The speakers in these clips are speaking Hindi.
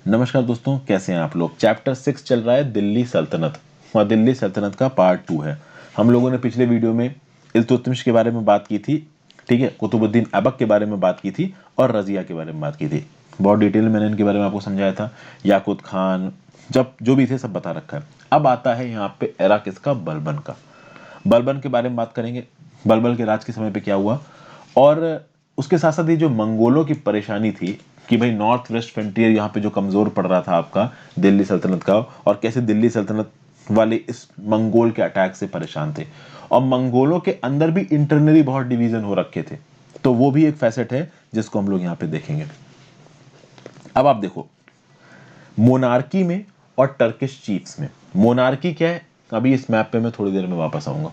नमस्कार दोस्तों, कैसे हैं आप लोग। चैप्टर 6 चल रहा है दिल्ली सल्तनत और दिल्ली सल्तनत का पार्ट 2 है। हम लोगों ने पिछले वीडियो में इल्तुतमिश के बारे में बात की थी, ठीक है, कुतुबुद्दीन ऐबक के बारे में बात की थी और रजिया के बारे में बात की थी। बहुत डिटेल में मैंने इनके बारे में आपको समझाया था। याकूत खान जब जो भी थे सब बता रखा है। अब आता है यहाँ पे एरा किसका, बलबन का। बलबन के बारे में बात करेंगे, बलबन के राज के समय पे क्या हुआ, और उसके साथ साथ ये जो मंगोलों की परेशानी थी कि भाई नॉर्थ वेस्ट फ्रंटियर यहाँ पे जो कमजोर पड़ रहा था आपका दिल्ली सल्तनत का, और कैसे दिल्ली सल्तनत वाले इस मंगोल के अटैक से परेशान थे, और मंगोलों के अंदर भी इंटरनली बहुत डिवीजन हो रखे थे। तो वो भी एक फैसेट है जिसको हम लोग यहाँ पे देखेंगे। अब आप देखो, मोनार्की में और टर्किश चीफ्स में। मोनार्की क्या है, अभी इस मैप पे मैं थोड़ी देर में वापस आऊंगा।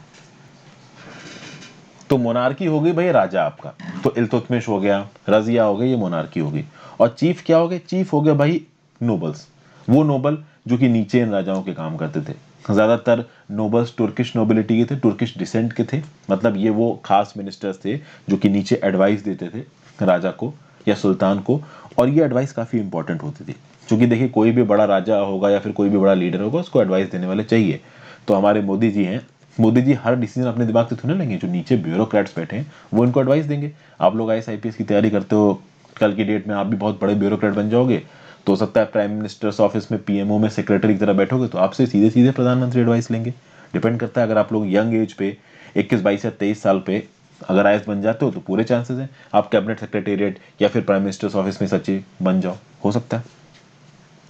तो मोनार्की हो गई भाई राजा आपका, तो इल्तुतमिश हो गया, रजिया हो गई, ये मोनार्की हो गई। और चीफ क्या हो गए, चीफ हो गया भाई नोबल्स। वो नोबल जो कि नीचे इन राजाओं के काम करते थे। ज्यादातर नोबल्स तुर्किश नोबिलिटी के थे, तुर्किश डिसेंट के थे। मतलब ये वो खास मिनिस्टर्स थे जो कि नीचे एडवाइस देते थे राजा को या सुल्तान को, और ये एडवाइस काफी इंपॉर्टेंट होती थी। क्योंकि देखिए, कोई भी बड़ा राजा होगा या फिर कोई भी बड़ा लीडर होगा, उसको एडवाइस देने वाले चाहिए। तो हमारे मोदी जी हैं, मोदी जी हर डिसीजन अपने दिमाग से थोड़े लेंगे। जो नीचे ब्यूरोक्रेट्स बैठे हैं वो इनको एडवाइस देंगे। आप लोग आईएएस आईपीएस की तैयारी करते हो, कल की डेट में आप भी बहुत बड़े ब्यूरोक्रेट बन जाओगे, तो हो सकता है प्राइम मिनिस्टर्स ऑफिस में पीएमओ में सेक्रेटरी की तरह बैठोगे तो आपसे सीधे सीधे प्रधानमंत्री एडवाइस लेंगे। डिपेंड करता है, अगर आप लोग यंग एज पे 21 22 या 23 साल पे अगर आईएएस बन जाते हो तो पूरे चांसेस हैं आप कैबिनेट सेक्रेटेरिएट या फिर प्राइम मिनिस्टर्स ऑफिस में सचिव बन जाओ, हो सकता है।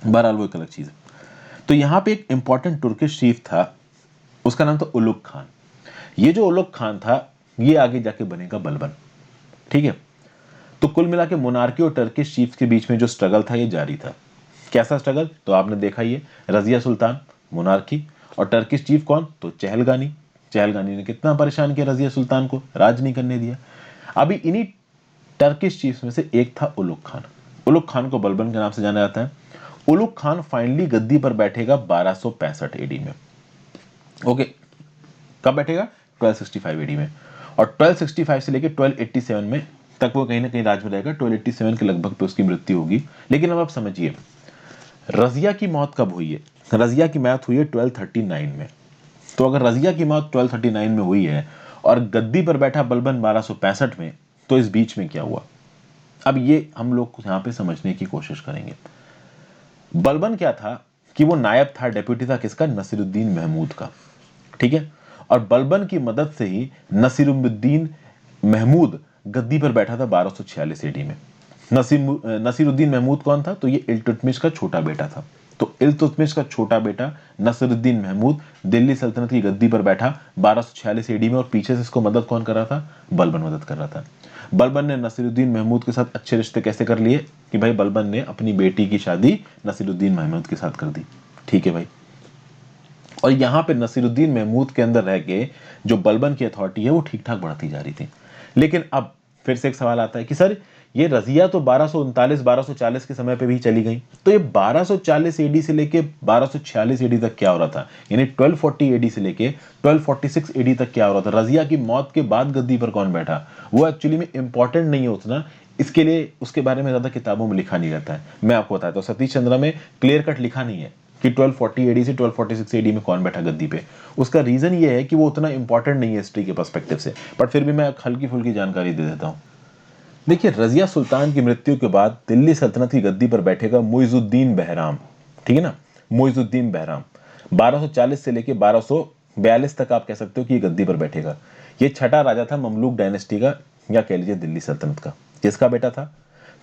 बहरहाल वो एक अलग चीज है। तो यहाँ पे एक इंपॉर्टेंट तुर्किश चीफ था, उसका नाम था उलुग खान। ये जो उलुग खान था ये आगे जाके बनेगा बलबन, ठीक है। तो कुल मिला के मोनार्की और टर्किश चीफ्स के बीच में जो स्ट्रगल था ये जारी था। कैसा स्ट्रगल, तो आपने देखा ही है, रजिया सुल्तान मोनार्की, और टर्किश चीफ कौन, तो चहलगानी। चहलगानी ने कितना परेशान किया रजिया सुल्तान को, राज नहीं करने दिया। अभी इन्हीं टर्किश चीफ्स में से एक था उलुग खान। उलुग खान को बलबन के नाम से जाना जाता है। उलुग खान फाइनली गद्दी पर बैठेगा 1265 एडी में। ओके, कब बैठेगा, 1265 एडी में। और 1265 से लेकर 1287 में तक वो कहीं ना कहीं राज में रहेगा। 1287 के लगभग पे उसकी मृत्यु होगी। लेकिन अब आप समझिए, रजिया की मौत कब हुई है। रजिया की मौत हुई है 1239 में। तो अगर रजिया की मौत 1239 में हुई है और गद्दी पर बैठा बलबन 1265 में, तो इस बीच में क्या हुआ, अब ये हम लोग यहां पे समझने की कोशिश करेंगे। बलबन क्या था कि वो नायब था, डेप्यूटी था किसका, नसीरुद्दीन महमूद का, ठीक है। और बलबन की मदद से ही नसीरुद्दीन महमूद गद्दी पर बैठा था 1246 एडी में। नसीरुद्दीन महमूद कौन था, तो ये इल्तुतमिश का छोटा बेटा था। तो इल्तुतमिश का छोटा बेटा नसीरुद्दीन महमूद दिल्ली सल्तनत की गद्दी पर बैठा 1246 एडी में, और पीछे से इसको मदद कौन कर रहा था, बलबन मदद कर रहा था। बलबन ने नसीरुद्दीन महमूद के साथ अच्छे रिश्ते कैसे कर लिए कि भाई बलबन ने अपनी बेटी की शादी नसीरुद्दीन महमूद के साथ कर दी, ठीक है भाई। और यहाँ पे नसीरुद्दीन महमूद के अंदर रह के जो बलबन की अथॉरिटी है वो ठीक ठाक बढ़ती जा रही थी। लेकिन अब फिर से एक सवाल आता है कि सर ये रजिया तो 1239 1240 के समय पे भी चली गई, तो ये 1240 एडी से लेके 1246 एडी तक क्या हो रहा था, यानी 1240 एडी से लेके 1246 एडी तक क्या हो रहा था। रजिया की मौत के बाद गद्दी पर कौन बैठा, वो एक्चुअली में इंपॉर्टेंट नहीं है उतना, इसके लिए उसके बारे में ज्यादा किताबों में लिखा नहीं रहता है। मैं आपको बताता हूँ, सतीश चंद्रा में क्लियर कट लिखा नहीं है कि 1240 एडी से 1246 एडी में कौन बैठा गद्दी पे। उसका रीजन ये है कि वो उतना इंपॉर्टेंट नहीं है हिस्ट्री के पर्सपेक्टिव से, बट फिर भी मैं हल्की फुल्की जानकारी दे देता हूँ। देखिए, रजिया सुल्तान की मृत्यु के बाद दिल्ली सल्तनत की गद्दी पर बैठेगा मुइजुद्दीन बहराम, ठीक है ना, मुइजुद्दीन बहराम। 1240 से लेके 1242 तक आप कह सकते हो कि ये गद्दी पर बैठेगा। ये छठा राजा था ममलूक डायनेस्टी का, या कह लीजिए दिल्ली सल्तनत का। किसका बेटा था,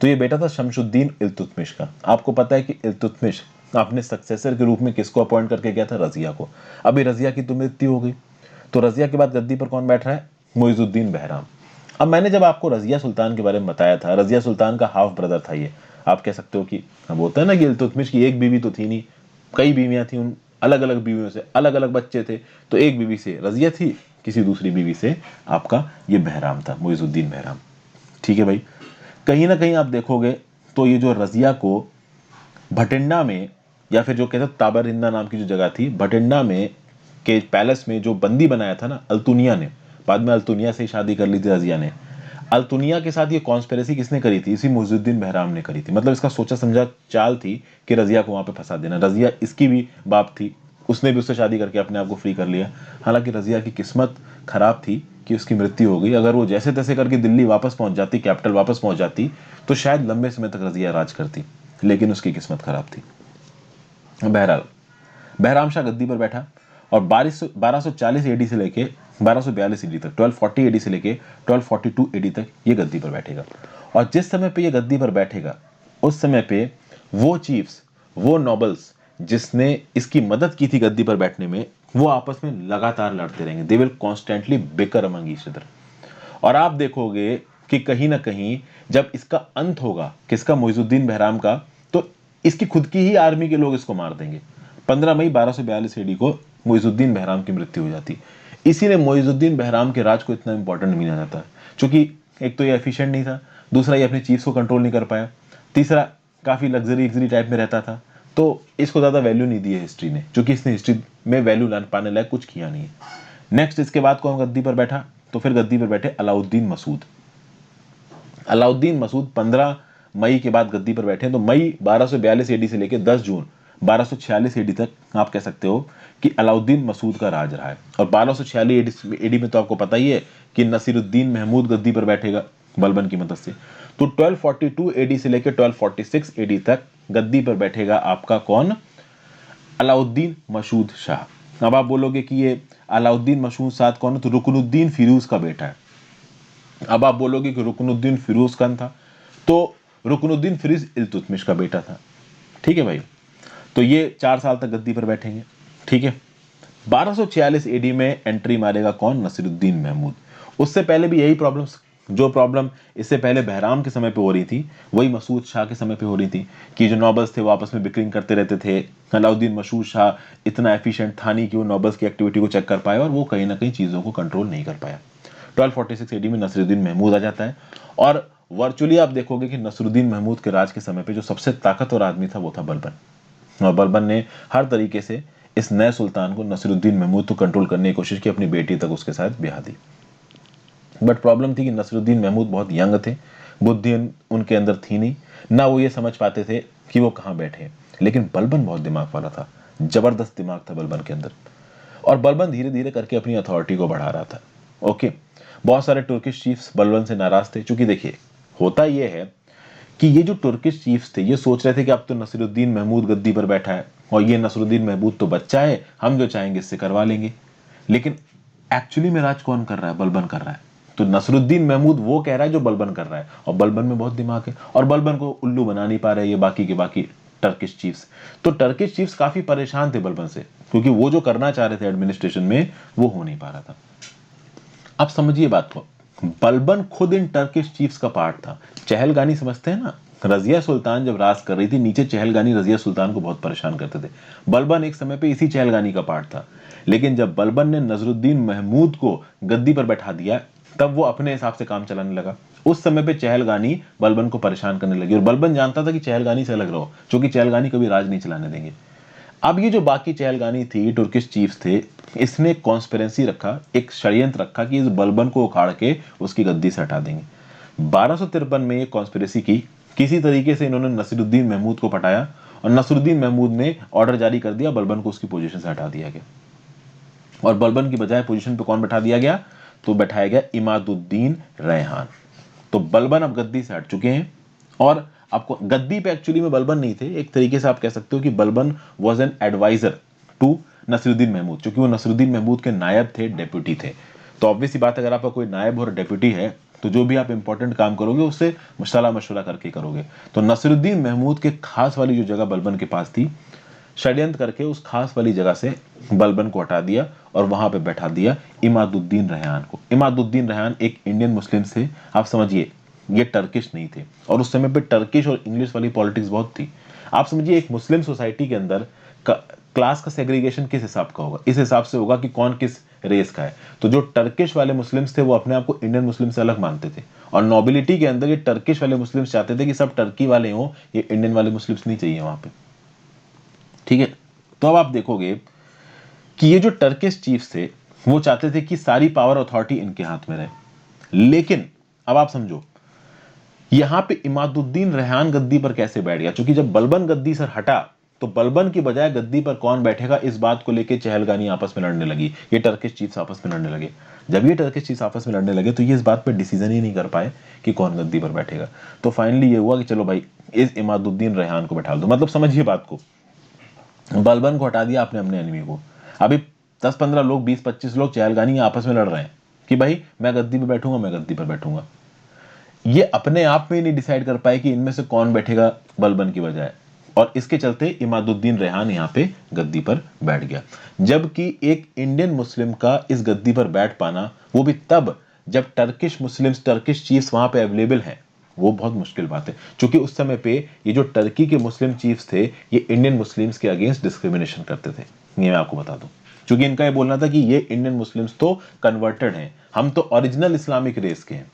तो ये बेटा था शमशुद्दीन इल्तुतमिश का। आपको पता है कि इल्तुतमिश अपने सक्सेसर के रूप में किसको अपॉइंट करके गया था, रजिया को। अभी रजिया की तो मृत्यु हो गई, तो रजिया के बाद गद्दी पर कौन बैठ रहा है, मुइजुद्दीन बहराम। अब मैंने जब आपको रजिया सुल्तान के बारे में बताया था, रजिया सुल्तान का हाफ ब्रदर था ये। आप कह सकते हो कि अब होता है ना कि इल्तुतमिश की एक बीवी तो थी नहीं, कई बीवियां थी, उन अलग अलग बीवियों से अलग अलग बच्चे थे। तो एक बीवी से रजिया थी, किसी दूसरी बीवी से आपका ये बहराम था, मुइजुद्दीन बहराम, ठीक है भाई। कहीं ना कहीं आप देखोगे तो ये जो रजिया को भटिंडा में, या फिर जो कहते हैं ताबरिंदा नाम की जो जगह थी, भटिंडा में के पैलेस में जो बंदी बनाया था ना अल्तुनिया ने, बाद में अल्तुनिया से ही शादी कर ली थी रजिया ने। अल्तुनिया के साथ ये कॉन्स्पिरेसी किसने करी थी? इसी मुइजुद्दीन बहराम ने करी थी। मतलब इसका सोचा समझा चाल थी कि रजिया को वहां पे फंसा देना। रजिया इसकी भी बाप थी, उसने भी उससे शादी करके अपने आप को फ्री कर लिया। हालांकि रजिया की किस्मत खराब थी कि उसकी मृत्यु हो गई। अगर वो जैसे तैसे करके दिल्ली वापस पहुंच जाती, कैपिटल वापस पहुंच जाती, तो शायद लंबे समय तक रजिया राज करती, लेकिन उसकी किस्मत खराब थी। बहरहाल बहराम शाह गद्दी पर बैठा और 1240 एडी से लेके 1242 एडी तक, 1240 एडी से लेके 1242 एडी तक ये गद्दी पर बैठेगा। और जिस समय पे ये गद्दी पर बैठेगा, उस समय पे वो चीफ्स, वो नोबल्स जिसने इसकी मदद की थी गद्दी पर बैठने में, वो आपस में लगातार लड़ते रहेंगे। They will constantly beaker among each other. और आप देखोगे कि कहीं ना कहीं जब इसका अंत होगा, किसका, मुइजुद्दीन बहराम का, तो इसकी खुद की ही आर्मी के लोग इसको मार देंगे। 15 मई 1242 ईडी को मुइजुद्दीन बहराम की मृत्यु हो जाती। इसीलिए मुइजुद्दीन बहराम के राज को इतना इंपॉर्टेंट माना जाता है, क्योंकि एक तो ये एफिशिएंट नहीं था, दूसरा ये अपने चीफ्स को कंट्रोल नहीं कर पाया, तीसरा काफी लग्जरी टाइप में रहता था, तो इसको ज्यादा वैल्यू नहीं दी है हिस्ट्री ने, क्योंकि इसने हिस्ट्री में वैल्यू पाने लायक कुछ किया नहीं है। नेक्स्ट इसके बाद कौन गद्दी पर बैठा? तो फिर गद्दी पर बैठे अलाउद्दीन मसूद। अलाउद्दीन मसूद 15 मई के बाद गद्दी पर बैठे। तो मई 1242 एडी से लेकर 10 जून 1246 एडी तक आप कह सकते हो कि अलाउद्दीन मसूद का राज रहा है। और 1246 एडी में तो आपको पता ही है कि नसीरुद्दीन महमूद गद्दी पर बैठेगा बलबन की मदद से। तो 1242 एडी से लेकर 1246 एडी तक गद्दी पर बैठेगा आपका कौन? अलाउद्दीन मसूद शाह। अब आप बोलोगे कि ये अलाउद्दीन मसूद शाह कौन है? तो रुकनुद्दीन फिरोज का बेटा है। अब आप बोलोगे कि रुकनुद्दीन फिरोज खान था, तो रुकनुद्दीन फिरोज इल्तुतमिश का बेटा था। ठीक है भाई, तो ये 4 साल तक गद्दी पर बैठेंगे। ठीक है, 1246 एडी में एंट्री मारेगा कौन? नसीरुद्दीन महमूद। उससे पहले भी यही प्रॉब्लम्स, जो प्रॉब्लम इससे पहले बहराम के समय पे हो रही थी, वही मसूद शाह के समय पे हो रही थी कि जो नॉबल्स थे वो आपस में बिकरिंग करते रहते थे। अलाउद्दीन मसूद शाह इतना एफिशिएंट था नहीं कि वो नॉबल्स की एक्टिविटी को चेक कर पाए, और वो कहीं ना कहीं चीजों को कंट्रोल नहीं कर पाया। 1246 एडी में नसीरुद्दीन महमूद आ जाता है। और वर्चुअली आप देखोगे कि नसीरुद्दीन महमूद के राज के समय पे जो सबसे ताकतवर आदमी था वो था बलबन। और बलबन ने हर तरीके से इस नए सुल्तान को, नसीरुद्दीन महमूद को कंट्रोल करने की कोशिश की, अपनी बेटी तक उसके साथ ब्याह दी। बट प्रॉब्लम थी कि नसीरुद्दीन महमूद बहुत यंग थे, बुद्धि उनके अंदर थी नहीं, ना वो ये समझ पाते थे कि वो कहाँ बैठे। लेकिन बलबन बहुत दिमाग वाला था, जबरदस्त दिमाग था बलबन के अंदर, और बलबन धीरे धीरे करके अपनी अथॉरिटी को बढ़ा रहा था। ओके, बहुत सारे तुर्किश चीफ्स बलबन से नाराज थे, क्योंकि देखिए होता यह है कि ये जो तुर्किश चीफ्स थे ये सोच रहे थे कि अब तो नसीरुद्दीन महमूद गद्दी पर बैठा है, और ये नसीरुद्दीन महमूद तो बच्चा है, हम जो चाहेंगे इससे करवा लेंगे। लेकिन एक्चुअली में राज कौन कर रहा है? बलबन कर रहा है। तो नसीरुद्दीन महमूद वो कह रहा है जो बलबन कर रहा है, और बलबन में बहुत दिमाग है, और बलबन को उल्लू बना नहीं पा रहे ये बाकी के बाकी टर्किश चीफ्स। तो टर्किश चीफ्स काफी परेशान थे बलबन से, क्योंकि वो जो करना चाह रहे थे एडमिनिस्ट्रेशन में वो हो नहीं पा रहा था। अब समझिए बात को, बलबन खुद इन टर्किश चीफ्स का पार्ट था। चहलगानी समझते हैं ना, रजिया सुल्तान जब राज कर रही थी नीचे, चहलगानी रजिया सुल्तान को बहुत परेशान करते थे। बलबन एक समय पे इसी चहलगानी का पार्ट था। लेकिन जब बलबन ने नजरुद्दीन महमूद को गद्दी पर बैठा दिया, तब वो अपने हिसाब से काम चलाने लगा। उस समय पे चहलगानी बलबन को परेशान करने लगी, और बलबन जानता था कि चहलगानी से अलग रहो, क्योंकि चहलगानी कभी राज नहीं चलाने देंगे। अब ये जो बाकी चहलगानी थी, तुर्किश चीफ्स थे, इसने कॉन्स्पिरेसी रखा, एक षड्यंत्र रखा कि इस बलबन को उखाड़ के उसकी गद्दी से हटा देंगे। 1253 में ये कॉन्स्पिरेसी की, किसी तरीके से इन्होंने नसीरुद्दीन महमूद को पटाया, और नसीरुद्दीन महमूद ने ऑर्डर जारी कर दिया, बलबन को उसकी पोजीशन से हटा दिया गया। और बलबन की बजाय पोजीशन पे कौन बैठा दिया गया? तो बैठाया गया इमादुद्दीन रेहान। तो बलबन अब गद्दी से हट चुके हैं, और आपको गद्दी पे एक्चुअली में बलबन नहीं थे, एक तरीके से आप कह सकते हो कि Balban was an adviser to Nasiruddin Mahmud, क्योंकि वो नसीरुद्दीन महमूद के नायब थे, डेप्यूटी थे। तो ऑब्वियस सी बात, अगर आपका कोई नायब और डेप्यूटी है तो जो भी आप इंपॉर्टेंट काम करोगे उससे सलाह मशवरा करके करोगे। तो नसीरुद्दीन महमूद के खास वाली जो जगह बलबन के पास थी, षड्यंत्र करके उस खास वाली जगह से बलबन को हटा दिया और वहां पे बैठा दिया इमादुद्दीन रेहान को। इमादुद्दीन रेहान एक इंडियन मुस्लिम थे, आप समझिए, ये टर्किश नहीं थे। और उस समय पे टर्किश और इंग्लिश वाली पॉलिटिक्स बहुत थी। आप समझिए एक मुस्लिम सोसाइटी के अंदर क्लास का सेग्रीगेशन किस हिसाब का होगा? इस हिसाब से होगा कि कौन किस रेस का है। तो जो टर्किश वाले मुस्लिम्स थे वो अपने आप को इंडियन मुस्लिम से अलग मानते थे, और नोबिलिटी के अंदर ये टर्किश वाले मुस्लिम्स चाहते थे कि सब टर्की वाले हों, ये इंडियन वाले मुस्लिम्स नहीं चाहिए वहां पे। ठीक है, तो अब आप देखोगे कि ये जो टर्किश चीफ्स थे वो चाहते थे कि सारी पावर अथॉरिटी इनके हाथ में रहे। लेकिन अब आप समझो यहां पे इमादुद्दीन रेहान गद्दी पर कैसे बैठ गया, क्योंकि जब बलबन गद्दी से हटा तो बलबन की बजाय गद्दी पर कौन बैठेगा इस बात को लेकर चहलगानी आपस में लड़ने लगी, ये टर्किश चीफ्स आपस में लड़ने लगे। जब ये टर्किश चीफ्स आपस में लड़ने लगे तो ये इस बात पर डिसीजन ही नहीं कर पाए कि कौन गद्दी पर बैठेगा। तो फाइनली ये हुआ कि चलो भाई इस इमादुद्दीन रेहान को बैठा दो। मतलब समझिए बात को, बलबन को हटा दिया आपने अपने एनिमी को, अभी 10-15 लोग 20-25 लोग चहलगानी आपस में लड़ रहे हैं कि भाई मैं गद्दी पर बैठूंगा, मैं गद्दी पर बैठूंगा। ये अपने आप में नहीं डिसाइड कर पाए कि इनमें से कौन बैठेगा बलबन की बजाय, और इसके चलते इमादुद्दीन रेहान यहाँ पे गद्दी पर बैठ गया। जबकि एक इंडियन मुस्लिम का इस गद्दी पर बैठ पाना, वो भी तब जब टर्किश मुस्लिम्स, टर्किश चीफ्स वहां पे अवेलेबल हैं, वो बहुत मुश्किल बात है। क्योंकि उस समय पे ये जो टर्की के मुस्लिम चीफ्स थे ये इंडियन मुस्लिम्स के अगेंस्ट डिस्क्रिमिनेशन करते थे, ये मैं आपको बता दूं। क्योंकि इनका ये बोलना था कि ये इंडियन मुस्लिम्स तो कन्वर्टेड हैं, हम तो ओरिजिनल इस्लामिक रेस के हैं।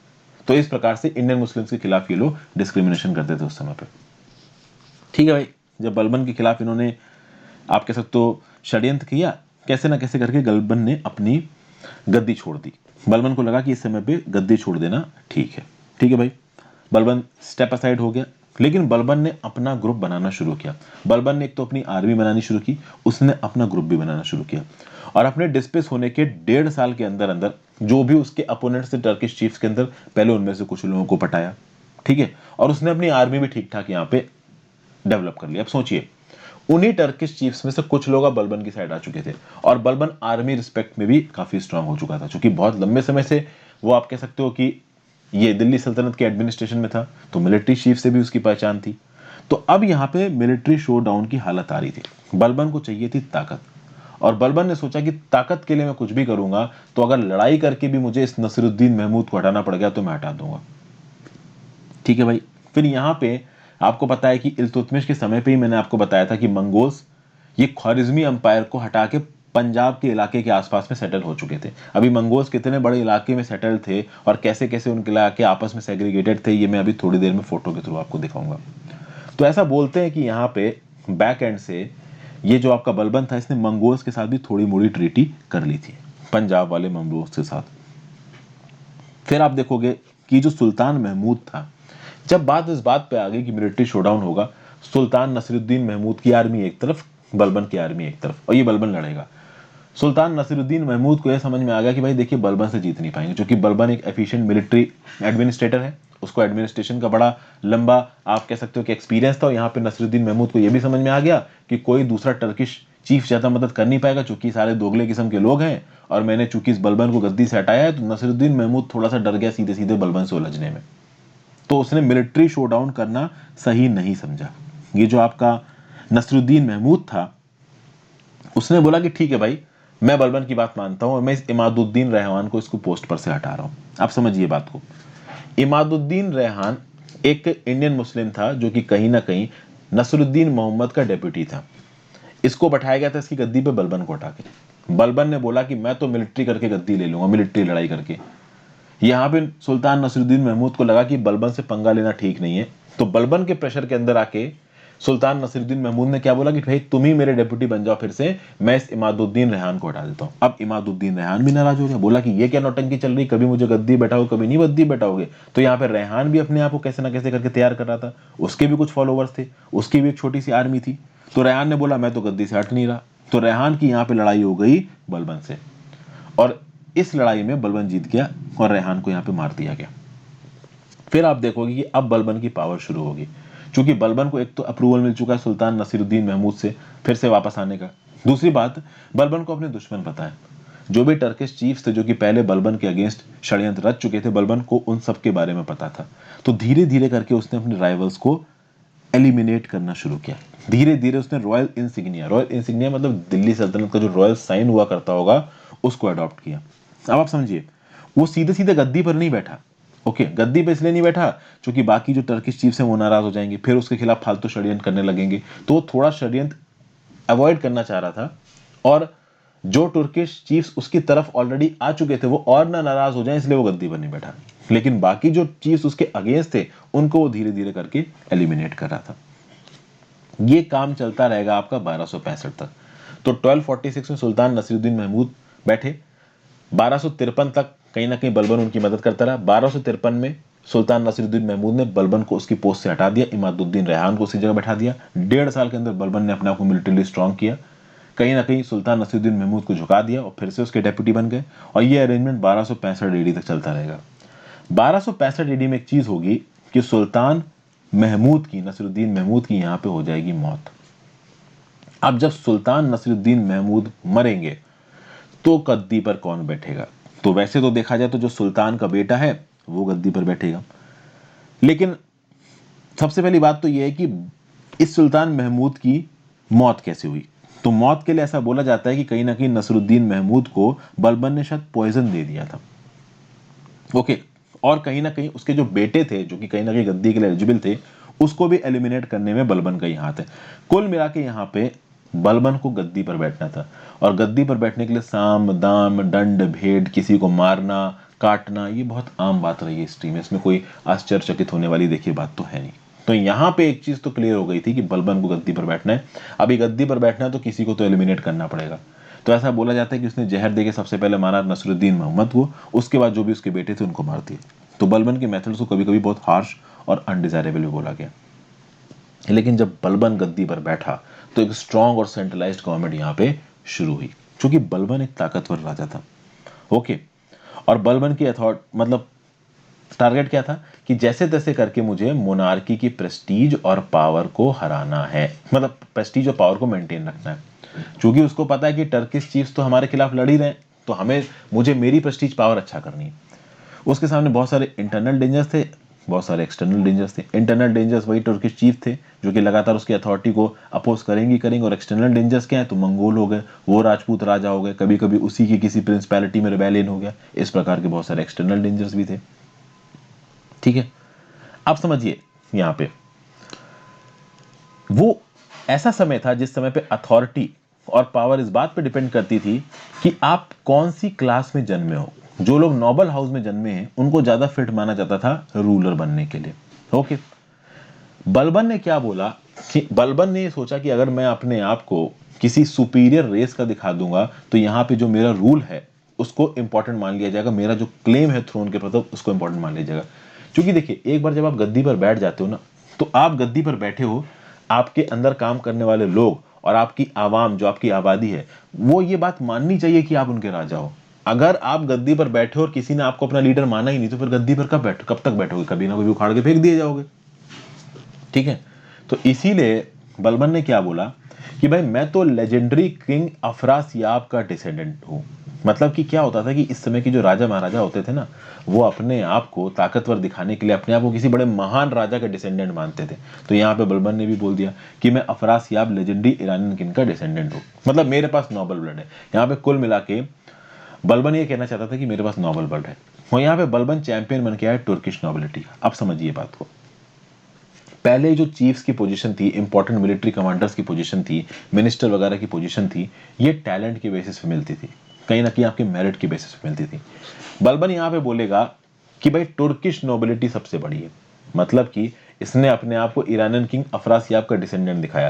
तो इस प्रकार से इंडियन मुस्लिम्स के खिलाफ ये लोग डिस्क्रिमिनेशन करते थे उस समय पे। ठीक है भाई, जब बलबन के खिलाफ इन्होंने आप कह सकते हो षड्यंत्र किया, कैसे ना कैसे करके बलबन ने अपनी गद्दी छोड़ दी। बलबन को लगा कि इस समय पे गद्दी छोड़ देना ठीक है। ठीक है भाई, बलबन स्टेप असाइड हो गया, लेकिन बलबन ने अपना ग्रुप बनाना शुरू किया। बलबन ने एक तो अपनी आर्मी बनानी शुरू की, उसने अपना ग्रुप भी बनाना शुरू किया, और अपने डिस्पेस होने के 1.5 साल के अंदर अंदर जो भी उसके अपोनेंट्स थे टर्किश चीफ्स के अंदर, पहले उनमें से कुछ लोगों को पटाया। ठीक है, और उसने अपनी आर्मी भी ठीक ठाक यहाँ पे डेवलप कर लिया। अब सोचिए, उन्हीं टर्किश चीफ्स में से कुछ लोग अब बलबन की साइड आ चुके थे, और बलबन आर्मी रिस्पेक्ट में भी काफी स्ट्रांग हो चुका था, क्योंकि बहुत लंबे समय से वो आप कह सकते हो कि ये दिल्ली सल्तनत के एडमिनिस्ट्रेशन में था, तो मिलिट्री चीफ से भी उसकी पहचान थी। तो अब यहाँ पे मिलिट्री शोडाउन की हालत आ रही थी, बलबन को चाहिए थी ताकत, और बलबन ने सोचा कि ताकत के लिए मैं कुछ भी करूंगा, तो अगर लड़ाई करके भी मुझे इस नसीरुद्दीन महमूद को हटाना पड़ गया तो मैं हटा दूंगा। ठीक है भाई, फिर यहाँ पे आपको पता है कि इल्तुतमिश के समय पे ही मैंने आपको बताया था कि मंगोल्स ये ख्वारिज्मी अंपायर को हटा के पंजाब के इलाके के आसपास में सेटल हो चुके थे। अभी मंगोल्स कितने बड़े इलाके में सेटल थे और कैसे कैसे उनके इलाके आपस में सेग्रीगेटेड थे, ये मैं अभी थोड़ी देर में फोटो के थ्रू आपको दिखाऊंगा। तो ऐसा बोलते हैं कि यहाँ पे बैक एंड से ये जो आपका बलबन था, इसने मंगोल्स के साथ भी थोड़ी मोड़ी ट्रीटी कर ली थी, पंजाब वाले मंगोल्स के साथ। फिर आप देखोगे कि जो सुल्तान महमूद था, जब बात इस बात पे आ गई कि मिलिट्री शोडाउन होगा, सुल्तान नसीरुद्दीन महमूद की आर्मी एक तरफ, बलबन की आर्मी एक तरफ, और ये बलबन लड़ेगा। सुल्तान नसीरुद्दीन महमूद को यह समझ में आ गया कि भाई देखिए बलबन से जीत नहीं पाएंगे, क्योंकि बलबन एक एफिशिएंट मिलिट्री एडमिनिस्ट्रेटर है, उसको एडमिनिस्ट्रेशन का बड़ा लंबा आप कह सकते हो कि एक्सपीरियंस था। और यहाँ पे नसीरुद्दीन महमूद को यह भी समझ में आ गया कि कोई दूसरा टर्किश चीफ ज्यादा मदद कर नहीं पाएगा, चूंकि सारे दोगले किस्म के लोग हैं, और मैंने चूंकि इस बलबन को गद्दी से हटाया है, तो नसीरुद्दीन महमूद थोड़ा सा डर गया सीधे सीधे बलबन से उलझने में। तो उसने मिलिट्री शोडाउन करना सही नहीं समझा। ये जो आपका नसीरुद्दीन महमूद था, उसने बोला कि ठीक है भाई, मैं बलबन की बात मानता हूं और मैं इस इमादुद्दीन रेहान को इसको पोस्ट पर से हटा रहा हूं। आप समझिए बात को, इमादुद्दीन रेहान एक इंडियन मुस्लिम था जो कि कहीं ना कहीं नसरुद्दीन मोहम्मद का डेप्यूटी था। इसको बैठाया गया था इसकी गद्दी पे बलबन को हटा के। बलबन ने बोला कि मैं तो मिलिट्री करके गद्दी ले लूंगा, मिलिट्री लड़ाई करके। यहां पे सुल्तान नसरुद्दीन महमूद को लगा कि बलबन से पंगा लेना ठीक नहीं है, तो बलबन के प्रेशर के अंदर आके सुल्तान नसीरुद्दीन महमूद ने क्या बोला कि भाई तुम ही मेरे डेप्यूटी बन जाओ, फिर से मैं इस इमादुद्दीन रेहान को हटा देता हूं। अब इमादुद्दीन रेहान भी नाराज हो गया, बोला कि ये क्या नौटंकी चल रही, कभी मुझे गद्दी बैठाओ कभी नहीं गद्दी बैठाओगे। तो यहाँ पे रेहान भी अपने आप को कैसे ना कैसे करके तैयार कर रहा था, उसके भी कुछ फॉलोवर्स थे, उसकी भी एक छोटी सी आर्मी थी। तो रेहान ने बोला मैं तो गद्दी से हट नहीं रहा। तो रेहान की यहाँ पे लड़ाई हो गई बलबन से, और इस लड़ाई में बलबन जीत गया और रेहान को यहाँ पे मार दिया गया। फिर आप देखोगे कि अब बलबन की पावर शुरू होगी, क्योंकि बलबन को एक तो अप्रूवल मिल चुका है सुल्तान नसीरुद्दीन महमूद से फिर से वापस आने का। दूसरी बात, बलबन को अपने दुश्मन पता है, जो भी टर्किश चीफ्स थे जो कि पहले बलबन के अगेंस्ट षड्यंत्र रच चुके थे, बलबन को उन सब के बारे में पता था। तो धीरे धीरे करके उसने अपने राइवल्स को एलिमिनेट करना शुरू किया। धीरे धीरे उसने रॉयल इंसिग्निया मतलब दिल्ली सल्तनत का जो रॉयल साइन हुआ करता होगा, उसको अडॉप्ट किया। अब आप समझिए, वो सीधे सीधे गद्दी पर नहीं बैठा। ओके, गद्दी पे इसलिए नहीं बैठा क्योंकि बाकी जो टर्किश चीफ्स हैं वो नाराज हो जाएंगे, फिर उसके खिलाफ फालतू षड्यंत्र करने लगेंगे, तो वो थोड़ा षड्यंत्र अवॉइड करना चाह रहा था। और जो टर्किश चीफ्स उसकी तरफ ऑलरेडी आ चुके थे वो और ना नाराज हो जाए, इसलिए वो गद्दी पर नहीं बैठा। लेकिन बाकी जो चीफ्स उसके अगेंस्ट थे उनको वो धीरे धीरे करके एलिमिनेट कर रहा था। ये काम चलता रहेगा आपका 1265 तक। तो 1246 में सुल्तान नसीरुद्दीन महमूद बैठे, 1253 तक कहीं ना कहीं बलबन उनकी मदद करता रहा। 1253 में सुल्तान नसीरुद्दीन महमूद ने बलबन को उसकी पोस्ट से हटा दिया, इमादुद्दीन रेहान को उसी जगह बैठा दिया। 1.5 साल के अंदर बलबन ने अपने आप को मिलिट्रीली स्ट्रांग किया, कहीं ना कहीं सुल्तान नसीरुद्दीन महमूद को झुका दिया और फिर से उसके डेप्यूटी बन गए। और ये अरेंजमेंट 1265 ईडी तक चलता रहेगा। 1265 ईडी में एक चीज होगी कि सुल्तान महमूद की, नसीरुद्दीन महमूद की यहां पे हो जाएगी मौत। अब जब सुल्तान नसीरुद्दीन महमूद मरेंगे तो गद्दी पर कौन बैठेगा? तो वैसे तो देखा जाए तो जो सुल्तान का बेटा है वो गद्दी पर बैठेगा, लेकिन सबसे पहली बात तो यह है कि इस सुल्तान महमूद की मौत कैसे हुई। तो मौत के लिए ऐसा बोला जाता है कि कहीं ना कहीं नसरुद्दीन महमूद को बलबन ने शायद पॉइजन दे दिया था। ओके, और कहीं ना कहीं उसके जो बेटे थे जो कि कहीं ना कहीं गद्दी के लिए एलिजिबल थे, उसको भी एलिमिनेट करने में बलबन का ही हाथ है। कुल मिला के यहाँ पे बलबन को गद्दी पर बैठना था, और गद्दी पर बैठने के लिए साम दाम दंड भेद, किसी को मारना काटना, ये बहुत आम बात रही है हिस्ट्री में। इसमें कोई आश्चर्यचकित होने वाली देखिए बात तो है नहीं। तो यहाँ पे एक चीज तो क्लियर हो गई थी कि बलबन को गद्दी पर बैठना है। अभी गद्दी पर बैठना है तो किसी को तो एलिमिनेट करना पड़ेगा। तो ऐसा बोला जाता है कि उसने जहर देके सबसे पहले मारा नसरुद्दीन मोहम्मद को, उसके बाद जो भी उसके बेटे थे उनको मार दिया। तो बलबन के मेथड्स को कभी कभी बहुत हार्श और अनडिजायरेबल भी बोला गया। लेकिन जब बलबन गद्दी पर बैठा तो एक स्ट्रॉन्ग और सेंट्रलाइज्ड गवर्नमेंट यहाँ पे शुरू हुई, क्योंकि बलबन एक ताकतवर राजा था। ओके, और बलबन की मतलब टारगेट क्या था कि जैसे तैसे करके मुझे मोनार्की की प्रेस्टीज और पावर को हराना है, मतलब प्रेस्टीज और पावर को मेंटेन रखना है। क्योंकि उसको पता है कि टर्किश चीफ्स तो हमारे खिलाफ लड़ ही रहे हैं, तो मुझे मेरी प्रेस्टीज पावर अच्छा करनी है। उसके सामने बहुत सारे इंटरनल डेंजर्स थे, बहुत सारे एक्सटर्नल डेंजर्स थे। इंटरनल डेंजर्स वही टर्किश चीफ थे जो कि लगातार उसकी अथॉरिटी को अपोज करेंगे। और एक्सटर्नल डेंजर्स क्या है? तो मंगोल हो गए, वो राजपूत राजा हो गए, कभी कभी उसी की किसी प्रिंसिपैलिटी में रिबेलियन हो गया। इस प्रकार के बहुत सारे एक्सटर्नल डेंजर्स भी थे। ठीक है, अब समझिए यहां पे वो ऐसा समय था जिस समय पे अथॉरिटी और पावर इस बात पे डिपेंड करती थी कि आप कौन सी क्लास में जन्मे हो। जो लोग नोबल हाउस में जन्मे हैं उनको ज्यादा फिट माना जाता था रूलर बनने के लिए। ओके, बलबन ने क्या बोला कि बलबन ने सोचा कि अगर मैं अपने आप को किसी सुपीरियर रेस का दिखा दूंगा तो यहाँ पे जो मेरा रूल है उसको इंपॉर्टेंट मान लिया जाएगा, मेरा जो क्लेम है थ्रोन के प्रति उसको इंपॉर्टेंट मान लिया जाएगा। क्योंकि देखिए, एक बार जब आप गद्दी पर बैठ जाते हो ना, तो आप गद्दी पर बैठे हो, आपके अंदर काम करने वाले लोग और आपकी आवाम, जो आपकी आबादी है, वो ये बात माननी चाहिए कि आप उनके राजा हो। अगर आप गद्दी पर बैठे हो और किसी ने आपको अपना लीडर माना ही नहीं, तो फिर गद्दी पर कब तक बैठोगे? कभी ना कभी उखाड़ के फेंक दिए जाओगे। ठीक है, तो इसीलिए बलबन ने क्या बोला कि भाई मैं तो लेजेंडरी किंग अफरासियाब का डिसेंडेंट हूं। मतलब कि क्या होता था कि इस समय के जो राजा महाराजा होते थे ना, वो अपने आप को ताकतवर दिखाने के लिए अपने आप को किसी बड़े महान राजा का डिसेंडेंट मानते थे। तो यहाँ पे बलबन ने भी बोल दिया कि मैं अफरासियाब लेजेंडरी ईरानियन किंग का डिसेंडेंट हूँ, मतलब मेरे पास नोबल ब्लड है। यहाँ पे कुल मिला के बलबन ये कहना चाहता था कि मेरे पास नोबल ब्लड है। और यहाँ पे बलबन चैंपियन बन के आया टर्किश नोबिलिटी का। अब समझिए बात को, पहले जो चीफ्स की पोजीशन थी, इंपॉर्टेंट मिलिट्री कमांडर्स की पोजीशन थी, मिनिस्टर वगैरह की पोजीशन थी, ये टैलेंट के बेसिस पे मिलती थी, कहीं ना कहीं आपके मेरिट के बेसिस पे मिलती थी। बलबन यहां पे बोलेगा कि भाई तुर्किश नोबिलिटी सबसे बड़ी है, मतलब कि इसने अपने आप को ईरानियन किंग अफरासियाब का डिसेंडेंट दिखाया।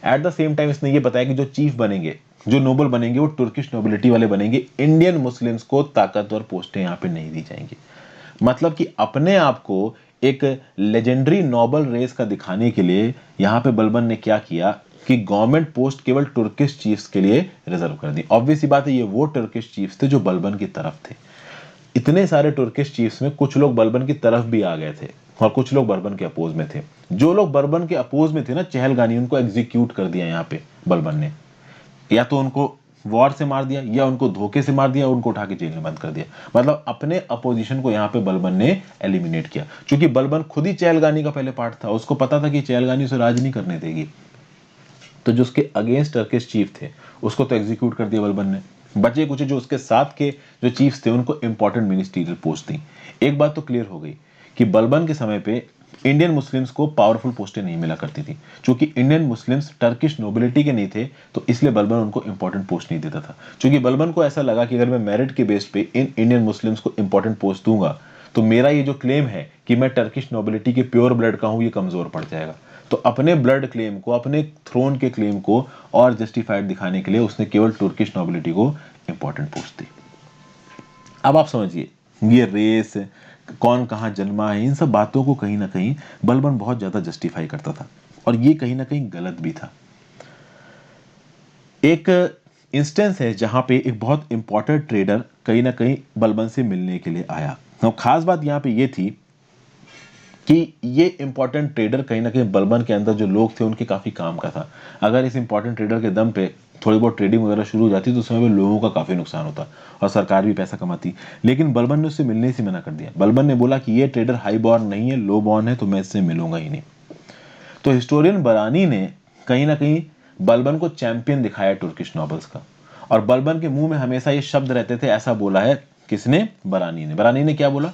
एट द सेम टाइम इसने ये बताया कि जो चीफ बनेंगे, जो नोबल बनेंगे, वो तुर्किश नोबिलिटी वाले बनेंगे। इंडियन मुस्लिम्स को ताकतवर पोस्टें यहाँ पे नहीं दी जाएंगी। मतलब कि अपने आप को एक लेजेंडरी नोबल रेस का दिखाने के लिए यहां पे बलबन ने क्या किया कि गवर्नमेंट पोस्ट केवल तुर्किश चीफ्स के लिए रिजर्व कर दी। ऑब्वियस सी बात है, ये वो तुर्किश चीफ्स थे जो बलबन की तरफ थे। इतने सारे तुर्किश चीफ्स में कुछ लोग बलबन की तरफ भी आ गए थे और कुछ लोग बलबन के अपोज में थे। जो लोग बलबन के अपोज में थे ना, चहलगानी, उनको एग्जीक्यूट कर दिया यहाँ पे बलबन ने। या तो उनको वॉर से मार दिया, या उनको धोखे से मार दिया, उनको उठा के जेल में बंद कर दिया। मतलब अपने अपोजिशन को यहाँ पे बलबन ने एलिमिनेट किया। क्योंकि बलबन खुद ही चहलगानी का पहले पार्ट था, उसको पता था कि चहलगानी उसे राज नहीं करने देगी। तो जो उसके अगेंस्ट टर्किश चीफ थे उसको तो एग्जीक्यूट कर दिया बलबन ने। बचे कुछ जो उसके साथ के जो चीफ्स थे उनको इंपॉर्टेंट मिनिस्ट्रियल पोस्ट दी। एक बात तो क्लियर हो गई कि बलबन के समय पे इंडियन मुस्लिम्स को पावरफुल पोस्टें नहीं मिला करती थी। क्योंकि इंडियन मुस्लिम्स टर्किश नोबिलिटी के नहीं थे, तो इसलिए बलबन उनको इंपॉर्टेंट पोस्ट नहीं देता था। क्योंकि बलबन को ऐसा लगा कि अगर मैं मेरिट के बेस पे इन इंडियन मुस्लिम्स को इंपॉर्टेंट पोस्ट दूंगा तो मेरा ये जो क्लेम है कि मैं टर्किश नोबिलिटी के प्योर ब्लड का हूं, ये कमजोर पड़ जाएगा। तो अपने ब्लड क्लेम को, अपने थ्रोन के क्लेम को और जस्टिफाइड दिखाने के लिए उसने केवल तुर्किश नोबिलिटी को इंपॉर्टेंट पोस्ट दी। अब आप समझिए ये रेस, कौन कहाँ जन्मा है, इन सब बातों को कहीं ना कहीं बलबन बहुत ज़्यादा जस्टिफाई करता था, और ये कहीं ना कहीं गलत भी था। एक इंस्टेंस है जहां पे एक बहुत इंपॉर्टेंट ट्रेडर कहीं ना कहीं बलबन से मिलने के लिए आया। अब खास बात यहाँ पे ये थी कि ये इंपॉर्टेंट ट्रेडर कहीं ना कहीं बलबन के अंदर जो लोग थे उनके काफी काम का था। अगर इस इंपॉर्टेंट ट्रेडर के दम पे थोड़ी बहुत ट्रेडिंग वगैरह शुरू हो जाती तो उसमें भी लोगों का काफी नुकसान होता और सरकार भी पैसा कमाती। लेकिन बलबन ने उससे मिलने से मना कर दिया। बलबन ने बोला कि ये ट्रेडर हाई बॉर्न नहीं है, लो बॉर्न है, तो मैं इससे मिलूंगा ही नहीं। तो हिस्टोरियन बरानी ने कहीं ना कहीं बलबन को चैंपियन दिखाया तुर्किश नॉबल्स का, और बलबन के मुंह में हमेशा ये शब्द रहते थे। ऐसा बोला है किसने? बरानी ने। बरानी ने क्या बोला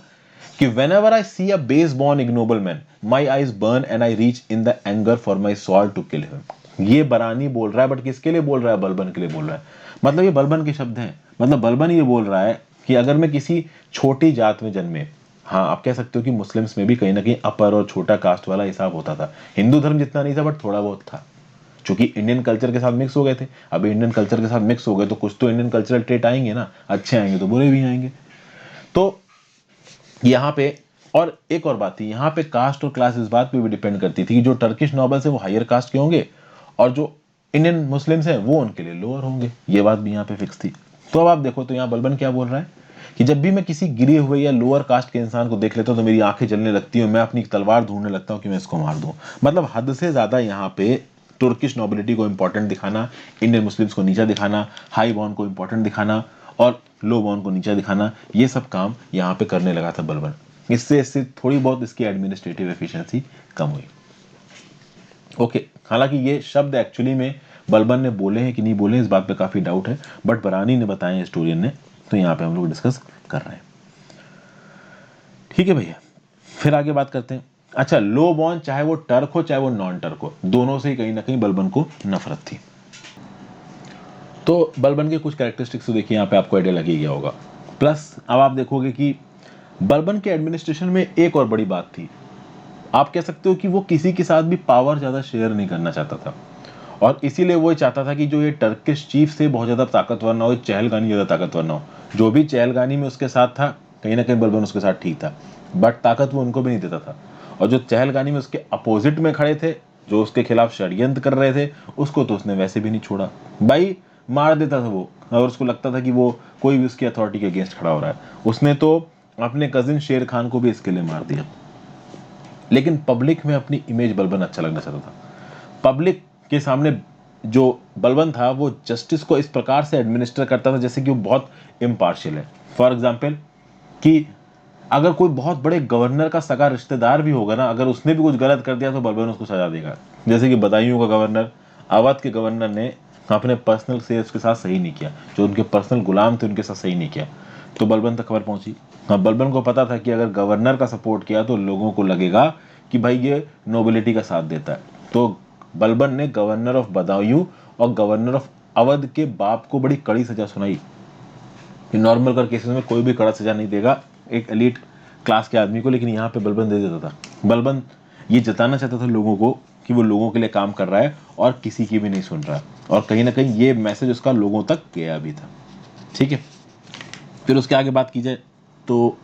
कि whenever I see a base born ignoble man, my eyes burn and I reach in the anger for my sword to kill him। ये बरानी बोल रहा है, बट किसके लिए बोल रहा है? बलबन के लिए बोल रहा है। मतलब ये बलबन के शब्द हैं। मतलब बलबन ये बोल रहा है कि अगर मैं किसी छोटी जात में जन्मे, हाँ आप कह सकते हो कि मुस्लिम्स में भी कहीं ना कहीं अपर और छोटा कास्ट वाला हिसाब होता था। हिंदू धर्म जितना नहीं था बट थोड़ा बहुत था, क्योंकि इंडियन कल्चर के साथ मिक्स हो गए थे। अभी इंडियन कल्चर के साथ मिक्स हो गए तो कुछ तो इंडियन कल्चरल ट्रेट आएंगे ना, अच्छे आएंगे तो बुरे भी आएंगे। तो यहाँ पे और एक और बात थी, यहाँ पे कास्ट और क्लास इस बात पे भी डिपेंड करती थी कि जो टर्किश नॉबल्स है वो हायर कास्ट के होंगे और जो इंडियन मुस्लिम्स हैं वो उनके लिए लोअर होंगे। ये बात भी यहाँ पे फिक्स थी। तो अब आप देखो तो यहाँ बलबन क्या बोल रहा है कि जब भी मैं किसी गिरे हुए या लोअर कास्ट के इंसान को देख लेता हूँ तो मेरी आंखें जलने लगती है, मैं अपनी तलवार ढूंढने लगता हूँ कि मैं इसको मार दूं। मतलब हद से ज्यादा यहाँ पे तुर्किश नोबिलिटी को इंपॉर्टेंट दिखाना, इंडियन मुस्लिम्स को नीचा दिखाना, हाई बॉर्न को इंपॉर्टेंट दिखाना और लो बॉर्न को नीचा दिखाना, ये सब काम यहाँ पे करने लगा था बलबन। इससे थोड़ी बहुत इसकी एडमिनिस्ट्रेटिव एफिशिएंसी कम हुई। ओके, हालांकि ये शब्द एक्चुअली में बलबन ने बोले हैं कि नहीं बोले इस बात पे काफी डाउट है, बट बरानी ने बताया हिस्टोरियन ने, तो यहाँ पे हम लोग डिस्कस कर रहे हैं। ठीक है भैया, फिर आगे बात करते हैं। अच्छा, लो बॉर्न चाहे वो टर्क हो चाहे वो नॉन टर्क हो, दोनों से ही कहीं ना कहीं बलबन को नफरत थी। तो बलबन के कुछ कैरेक्टरिस्टिक्स तो देखिए यहाँ पे आपको आइडिया लग ही गया होगा। प्लस अब आप देखोगे कि बलबन के एडमिनिस्ट्रेशन में एक और बड़ी बात थी। आप कह सकते हो कि वो किसी के साथ भी पावर ज्यादा शेयर नहीं करना चाहता था, और इसीलिए वो चाहता था कि जो ये टर्किश चीफ थे बहुत ज्यादा ताकतवर ना हो, चहलगानी ज्यादा ताकतवर ना हो। जो भी चहलगानी में उसके साथ था कहीं ना कहीं बलबन उसके साथ ठीक था, बट ताकत वो उनको भी नहीं देता था। और जो चहलगानी में उसके अपोजिट में खड़े थे, जो उसके खिलाफ षड्यंत्र कर रहे थे, उसको तो उसने वैसे भी नहीं छोड़ा भाई, मार देता था वो। अगर उसको लगता था कि वो कोई भी उसकी अथॉरिटी के अगेंस्ट खड़ा हो रहा है, उसने तो अपने कजिन शेर खान को भी इसके लिए मार दिया। लेकिन पब्लिक में अपनी इमेज बलबन अच्छा लगना चाहता था। पब्लिक के सामने जो बलबन था वो जस्टिस को इस प्रकार से एडमिनिस्टर करता था जैसे कि वो बहुत इम्पार्शियल है। फॉर एग्जाम्पल कि अगर कोई बहुत बड़े गवर्नर का सगा रिश्तेदार भी होगा ना, अगर उसने भी कुछ गलत कर दिया तो बलबन उसको सजा देगा। जैसे कि बदायूं का गवर्नर, अवध के गवर्नर ने अपने पर्सनल से उसके साथ सही नहीं किया, जो उनके पर्सनल गुलाम थे उनके साथ सही नहीं किया, तो बलबन तक खबर पहुंची। हाँ, बलबन को पता था कि अगर गवर्नर का सपोर्ट किया तो लोगों को लगेगा कि भाई ये नोबिलिटी का साथ देता है। तो बलबन ने गवर्नर ऑफ बदायूं और गवर्नर ऑफ अवध के बाप को बड़ी कड़ी सजा सुनाई कि नॉर्मल कर केसेस में कोई भी कड़ा सजा नहीं देगा एक एलीट क्लास के आदमी को, लेकिन यहाँ पे बलबन दे देता था। बलबन ये जताना चाहता था लोगों को कि वो लोगों के लिए काम कर रहा है और किसी की भी नहीं सुन रहा, और कहीं ना कहीं ये मैसेज उसका लोगों तक गया भी था। ठीक है, फिर उसके आगे बात की जाए तो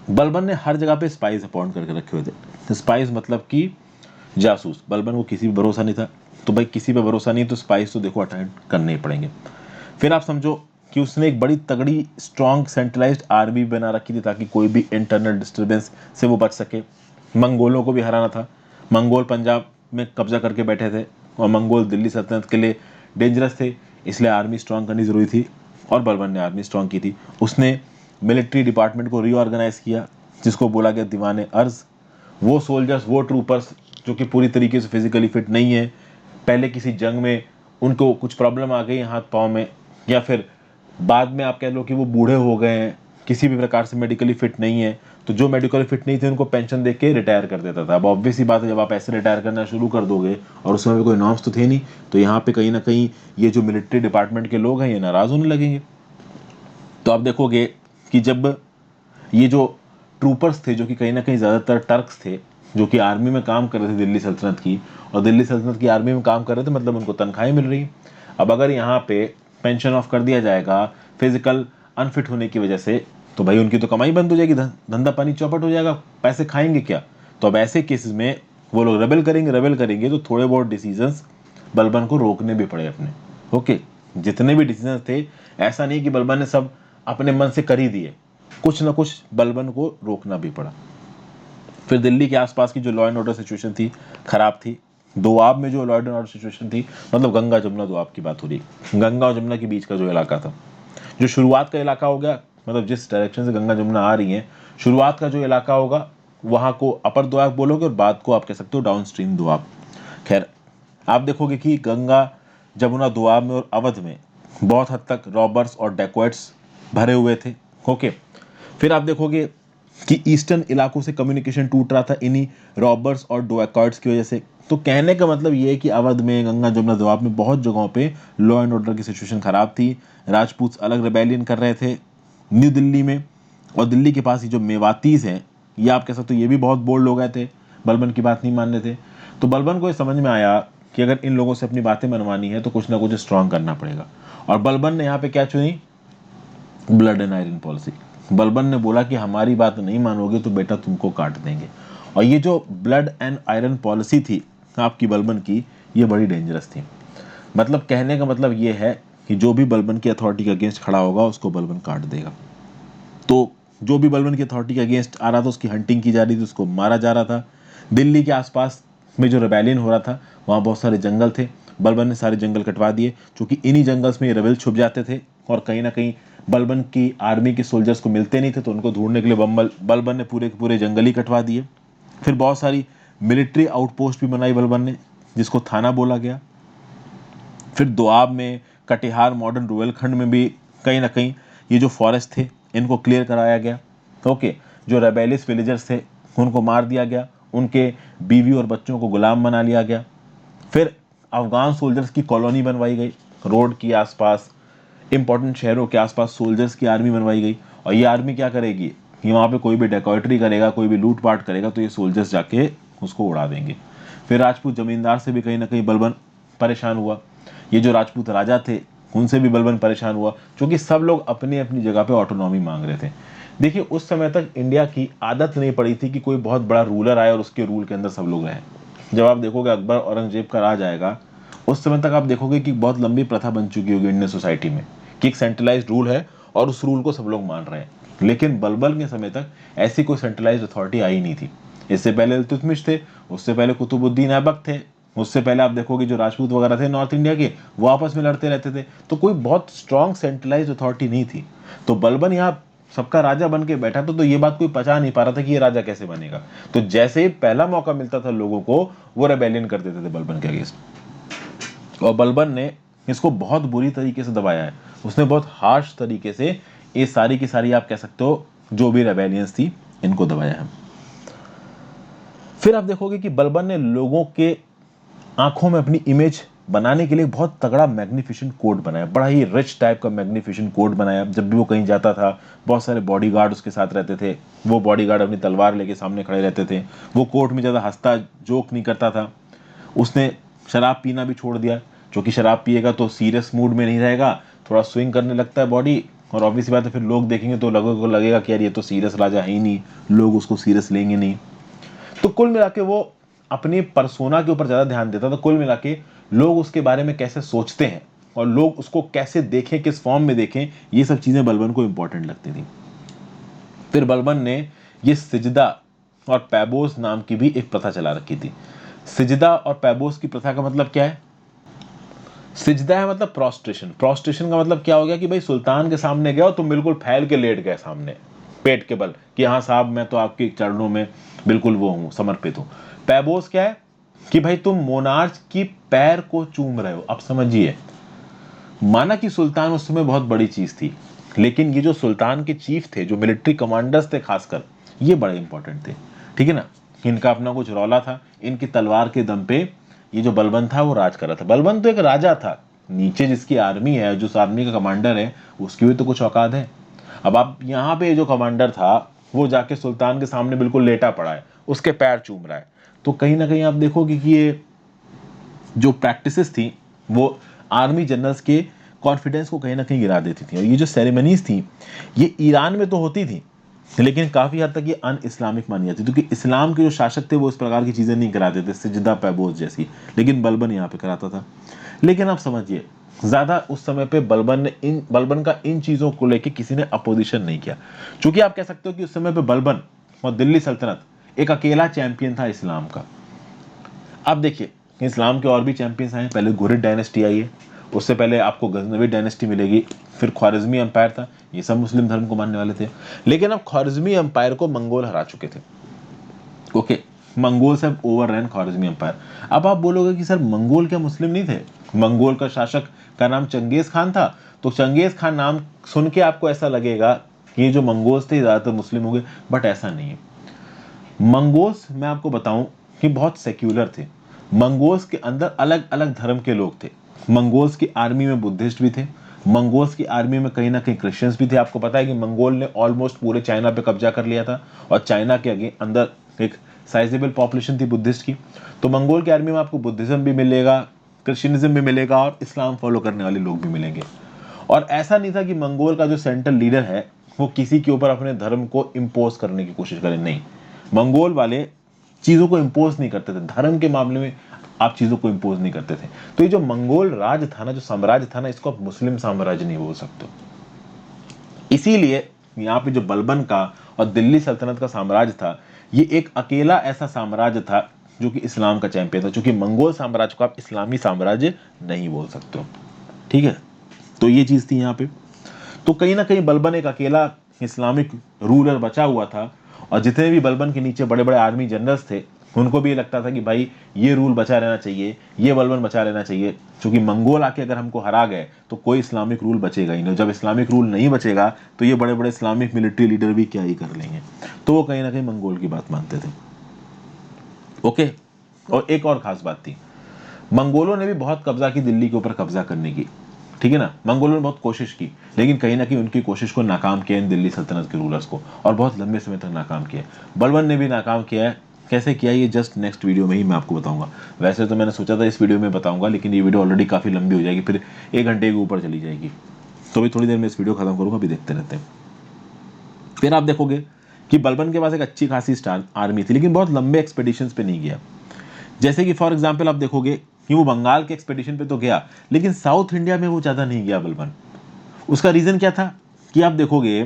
बलबन ने हर जगह पे स्पाइस अपॉइंट करके रखे हुए थे। स्पाइस मतलब कि जासूस। बलबन को किसी पे भरोसा नहीं था, तो भाई किसी पे भरोसा नहीं तो स्पाइस तो देखो अटेंड करने ही पड़ेंगे। फिर आप समझो कि उसने एक बड़ी तगड़ी स्ट्रॉन्ग सेंट्रलाइज्ड आर्मी बना रखी थी ताकि कोई भी इंटरनल डिस्टर्बेंस से वो बच सके। मंगोलों को भी हराना था। मंगोल पंजाब में कब्जा करके बैठे थे और मंगोल दिल्ली सल्तनत के लिए डेंजरस थे, इसलिए आर्मी स्ट्रॉन्ग करनी जरूरी थी, और बलबन ने आर्मी स्ट्रॉन्ग की थी। उसने मिलिट्री डिपार्टमेंट को रीऑर्गेनाइज किया जिसको बोला गया दीवाने अर्ज। वो सोल्जर्स, वो ट्रूपर्स जो कि पूरी तरीके से फिजिकली फिट नहीं है, पहले किसी जंग में उनको कुछ प्रॉब्लम आ गई हाथ पाँव में, या फिर बाद में आप कह लो कि वो बूढ़े हो गए हैं, किसी भी प्रकार से मेडिकली फिट नहीं है, तो जो मेडिकली फिट नहीं थे उनको पेंशन दे के रिटायर कर देता था। अब ऑब्वियस ही बात है, जब आप ऐसे रिटायर करना शुरू कर दोगे और उसमें भी कोई नॉर्म्स तो थे नहीं, तो यहाँ पे कहीं ना कहीं ये जो मिलिट्री डिपार्टमेंट के लोग हैं ये नाराज होने लगेंगे। तो आप देखोगे कि जब ये जो ट्रूपर्स थे जो कि कहीं ना कहीं ज़्यादातर टर्क्स थे जो कि आर्मी में काम कर रहे थे दिल्ली सल्तनत की, और दिल्ली सल्तनत की आर्मी में काम कर रहे थे, मतलब उनको तनख्वाहें मिल रही। अब अगर यहाँ पे पेंशन ऑफ कर दिया जाएगा, फिजिकल अनफिट होने की वजह से तो भाई उनकी तो कमाई बंद हो जाएगी, धंधा पानी चौपट हो जाएगा, पैसे खाएंगे क्या। तो अब ऐसे केसेस में वो लोग रेबेल करेंगे तो थोड़े बहुत डिसीजंस बलबन को रोकने भी पड़े अपने। ओके, जितने भी डिसीजंस थे, ऐसा नहीं कि बलबन ने सब अपने मन से कर ही दिए, कुछ ना कुछ बलबन को रोकना भी पड़ा। फिर दिल्ली के आसपास की जो लॉ एंड ऑर्डर सिचुएशन थी खराब थी। दोआब में जो लॉ एंड ऑर्डर सिचुएशन थी, मतलब गंगा जमुना दोआब की बात हो रही, गंगा और जमुना के बीच का जो इलाका था, जो शुरुआत का इलाका हो गया, मतलब जिस डायरेक्शन से गंगा जमुना आ रही है, शुरुआत का जो इलाका होगा वहां को अपर दोआब बोलोगे और बाद को आप कह सकते हो डाउन स्ट्रीम दोआब। खैर, आप देखोगे कि गंगा जमुना दोआब में और अवध में बहुत हद तक रॉबर्स और डेकोइट्स भरे हुए थे। ओके, फिर आप देखोगे कि ईस्टर्न इलाकों से कम्युनिकेशन टूट रहा था इन्हीं रॉबर्स और डोएकॉइट्स की वजह से। तो कहने का मतलब ये है कि अवध में, गंगा जमुना दोआब में बहुत जगहों पे लॉ एंड ऑर्डर की सिचुएशन खराब थी। राजपूत अलग रिबेलियन कर रहे थे न्यू दिल्ली में, और दिल्ली के पास ये जो मेवातीज हैं, ये आप कह सकते हो ये भी बहुत बोल्ड हो गए थे, बलबन की बात नहीं मान रहे थे। तो बलबन को ये समझ में आया कि अगर इन लोगों से अपनी बातें मनवानी है तो कुछ ना कुछ स्ट्रांग करना पड़ेगा। और बलबन ने यहाँ पे क्या चुनी, blood and iron policy. Balban ने बोला कि हमारी बात नहीं मानोगे तो बेटा तुमको काट देंगे। और ये जो ब्लड एंड आयरन पॉलिसी थी आपकी बलबन की, ये बड़ी डेंजरस थी। मतलब कहने का मतलब ये है कि जो भी बलबन की अथॉरिटी के अगेंस्ट खड़ा होगा उसको बलबन काट देगा। तो जो भी बलबन की अथॉरिटी के अगेंस्ट आ रहा था उसकी हंटिंग की जा रही थी, उसको मारा जा रहा था। दिल्ली के आसपास में जो रेबेलियन हो रहा था वहाँ बहुत सारे जंगल थे, बलबन ने सारे जंगल कटवा दिए, क्योंकि इन्हीं जंगल्स में ये रेबेल छुप जाते थे और कहीं ना कहीं बलबन की आर्मी के सोल्जर्स को मिलते नहीं थे, तो उनको ढूंढने के लिए बलबन ने पूरे के पूरे जंगल ही कटवा दिए। फिर बहुत सारी मिलिट्री आउटपोस्ट भी बनाई बलबन ने, जिसको थाना बोला गया। फिर दोआब में, कटिहार मॉडर्न रुहेलखंड में भी कहीं ना कहीं ये जो फॉरेस्ट थे इनको क्लियर कराया गया। ओके, जो रेबेलियस विलेजर्स थे उनको मार दिया गया, उनके बीवी और बच्चों को गुलाम बना लिया गया। फिर अफगान सोल्जर्स की कॉलोनी बनवाई गई, रोड के आसपास, इंपॉर्टेंट शहरों के आसपास सोल्जर्स की आर्मी बनवाई गई। और ये आर्मी क्या करेगी कि वहाँ पे कोई भी डेकॉइटरी करेगा, कोई भी लूटपाट करेगा तो ये सोल्जर्स जाके उसको उड़ा देंगे। फिर राजपूत जमींदार से भी कहीं ना कहीं बलबन परेशान हुआ, ये जो राजपूत राजा थे उनसे भी बलबन परेशान हुआ, क्योंकि सब लोग अपनी अपनी जगह पे ऑटोनॉमी मांग रहे थे। देखिए, उस समय तक इंडिया की आदत नहीं पड़ी थी कि कोई बहुत बड़ा रूलर आए और उसके रूल के अंदर सब लोग रहें। जब आप देखोगे अकबर औरंगजेब का राज आएगा, उस समय तक आप देखोगे कि बहुत लंबी प्रथा बन चुकी होगी इंडियन सोसाइटी में कि एक सेंट्रलाइज्ड रूल है और उस रूल को सब लोग मान रहे हैं। लेकिन बलबन के समय तक ऐसी कोई सेंट्रलाइज्ड अथॉरिटी आई नहीं थी। इससे पहले इल्तुतमिश थे, उससे पहले कुतुबुद्दीन ऐबक थे, उससे पहले आप देखोगे जो राजपूत वगैरह थे नॉर्थ इंडिया के, वो आपस में लड़ते रहते थे। तो कोई बहुत स्ट्रॉन्ग सेंट्रलाइज्ड अथॉरिटी नहीं थी। तो बलबन यहाँ सबका राजा बन के बैठा था, तो ये बात कोई पचा नहीं पा रहा था कि ये राजा कैसे बनेगा। तो जैसे ही पहला मौका मिलता था लोगों को, वो रेबेलियन कर देते थे बलबन के अगेंस्ट। और बलबन ने इसको बहुत बुरी तरीके से दबाया है, उसने बहुत हार्श तरीके से ये सारी की सारी आप कह सकते हो जो भी रेबेलियंस थी इनको दबाया है। फिर आप देखोगे कि बलबन ने लोगों के आंखों में अपनी इमेज बनाने के लिए बहुत तगड़ा मैग्निफिसेंट कोट बनाया, बड़ा ही रिच टाइप का मैग्निफिसेंट कोट बनाया। जब भी वो कहीं जाता था बहुत सारे बॉडीगार्ड उसके साथ रहते थे, वो बॉडीगार्ड अपनी तलवार लेके सामने खड़े रहते थे। वो कोर्ट में ज़्यादा हंसता जोक नहीं करता था। उसने शराब पीना भी छोड़ दिया, क्योंकि शराब पिएगा तो सीरियस मूड में नहीं रहेगा, थोड़ा स्विंग करने लगता है बॉडी, और ऑब्वियस बात है फिर लोग देखेंगे तो लोगों को लगेगा कि यार ये तो सीरियस राजा है ही नहीं, लोग उसको सीरियस लेंगे नहीं। तो कुल मिला के वो अपनी परसोना के ऊपर ज्यादा ध्यान देता था। कुल मिला के लोग उसके बारे में कैसे सोचते हैं और लोग उसको कैसे देखें, किस फॉर्म में देखें, ये सब चीजें बलबन को इंपॉर्टेंट लगती थी। फिर बलबन ने ये सिजदा और पैबोस नाम की भी एक प्रथा चला रखी थी। सिजदा और पैबोस की प्रथा का मतलब क्या है? सिजदा है मतलब प्रोस्ट्रेशन। प्रोस्ट्रेशन का मतलब क्या हो गया कि भाई सुल्तान के सामने गया और तुम बिल्कुल फैल के लेट गए सामने, पेट के बल, कि हाँ साहब मैं तो आपके चरणों में बिल्कुल वो हूं, समर्पित हूं। पैबोस क्या है कि भाई तुम मोनार्च की पैर को चूम रहे हो। अब समझिए, माना कि सुल्तान उस समय बहुत बड़ी चीज थी, लेकिन ये जो सुल्तान के चीफ थे, जो मिलिट्री कमांडर्स थे खासकर, ये बड़े इंपॉर्टेंट थे, ठीक है ना। इनका अपना कुछ रौला था, इनकी तलवार के दम पे ये जो बलबन था वो राज कर रहा था। बलबन तो एक राजा था, नीचे जिसकी आर्मी है, जो उस आर्मी का कमांडर है, उसकी भी तो कुछ औकात है। अब आप यहाँ पे जो कमांडर था वो जाके सुल्तान के सामने बिल्कुल लेटा पड़ा है, उसके पैर चूम रहा है। तो कहीं ना कहीं आप देखोगे कि ये जो प्रैक्टिसेस थी वो आर्मी जनरल्स के कॉन्फिडेंस को कहीं ना कहीं गिरा देती थी। और ये जो सेरेमनीज थी ये ईरान में तो होती थी, लेकिन काफ़ी हद तक ये अन इस्लामिक मानी जाती थी, क्योंकि इस्लाम के जो शासक थे वो इस प्रकार की चीज़ें नहीं कराते थे, सिजदा पैबोज जैसी, लेकिन बलबन यहाँ पे कराता था। लेकिन आप समझिए, ज़्यादा उस समय पे बलबन का इन चीज़ों को लेके किसी ने अपोजिशन नहीं किया, क्योंकि आप कह सकते हो कि उस समय पे बलबन और दिल्ली सल्तनत एक अकेला चैंपियन था इस्लाम का। अब देखिए, इस्लाम के और भी चैंपियंस आए, पहले घुरिद डायनेस्टी आई है, उससे पहले आपको गजनवी डायनेस्टी मिलेगी, फिर ख्वारिज़मी एम्पायर था, ये सब मुस्लिम धर्म को मानने वाले थे। लेकिन अब ख्वारिज़मी एम्पायर को मंगोल हरा चुके थे। ओके, मंगोल से ओवर रैन ख्वारिज़मी एम्पायर। अब आप बोलोगे कि सर मंगोल क्या मुस्लिम नहीं थे? मंगोल का शासक का नाम चंगेज खान था, तो चंगेज खान नाम सुन के आपको ऐसा लगेगा कि ये जो मंगोल्स थे ज़्यादातर मुस्लिम हो गए, बट ऐसा नहीं है। मंगोल्स, मैं आपको बताऊं कि बहुत सेक्युलर थे। मंगोल्स के अंदर अलग अलग धर्म के लोग थे। मंगोल्स की आर्मी में बुद्धिस्ट भी थे, मंगोल्स की आर्मी में कहीं ना कहीं क्रिश्चियंस भी थे। आपको पता है कि मंगोल ने ऑलमोस्ट पूरे चाइना पे कब्जा कर लिया था, और चाइना के अंदर एक साइजेबल पॉपुलेशन थी बुद्धिस्ट की। तो मंगोल की आर्मी में आपको बुद्धिज्म भी मिलेगा, क्रिश्चियनिज्म भी मिलेगा, और इस्लाम फॉलो करने वाले लोग भी मिलेंगे। और ऐसा नहीं था कि मंगोल का जो सेंट्रल लीडर है वो किसी के ऊपर अपने धर्म को इम्पोज करने की कोशिश करे, नहीं। मंगोल वाले चीजों को इम्पोज नहीं करते थे, धर्म के मामले में आप चीजों को इम्पोज नहीं करते थे। तो ये जो मंगोल राज था ना, जो साम्राज्य था ना, इसको आप मुस्लिम साम्राज्य नहीं बोल सकते। इसीलिए यहाँ पे जो बलबन का और दिल्ली सल्तनत का साम्राज्य था, ये एक अकेला ऐसा साम्राज्य था जो कि इस्लाम का चैंपियन था, क्योंकि मंगोल साम्राज्य को आप इस्लामी साम्राज्य नहीं बोल सकते हो। ठीक है, तो ये चीज थी यहाँ पे। तो कहीं ना कहीं बलबन एक अकेला इस्लामिक रूलर बचा हुआ था, और जितने भी बलबन के नीचे बड़े बड़े आर्मी जनरल्स थे उनको भी ये लगता था कि भाई ये रूल बचा रहना चाहिए, ये बलबन बचा रहना चाहिए, क्योंकि मंगोल आके अगर हमको हरा गए तो कोई इस्लामिक रूल बचेगा ही नहीं। जब इस्लामिक रूल नहीं बचेगा तो ये बड़े बड़े इस्लामिक मिलिट्री लीडर भी क्या ही कर लेंगे। तो वो कहीं ना कहीं मंगोल की बात मानते थे। ओके, और एक और खास बात थी, मंगोलों ने भी बहुत कब्जा की दिल्ली के ऊपर कब्जा करने की, ठीक है ना। मंगोलों ने बहुत कोशिश की, लेकिन कहीं ना कहीं उनकी कोशिश को नाकाम किया इन दिल्ली सल्तनत के रूलर्स को, और बहुत लंबे समय तक नाकाम किया। बलबन ने भी नाकाम किया है। कैसे किया ये जस्ट नेक्स्ट वीडियो में ही मैं आपको बताऊंगा। वैसे तो मैंने सोचा था इस वीडियो में बताऊंगा, लेकिन ये वीडियो ऑलरेडी काफी लंबी हो जाएगी, फिर 1 घंटे के ऊपर चली जाएगी। तो अभी थोड़ी देर में इस वीडियो खत्म करूंगा, अभी देखते रहते हैं। फिर आप देखोगे कि बलबन के पास एक अच्छी खासी स्टार आर्मी थी, लेकिन बहुत लंबे एक्सपेडिशंस पे नहीं गया। जैसे कि फॉर एग्जाम्पल आप देखोगे कि वो बंगाल के एक्सपेडिशन पे तो गया, लेकिन साउथ इंडिया में वो ज्यादा नहीं गया बलबन। उसका रीजन क्या था कि आप देखोगे,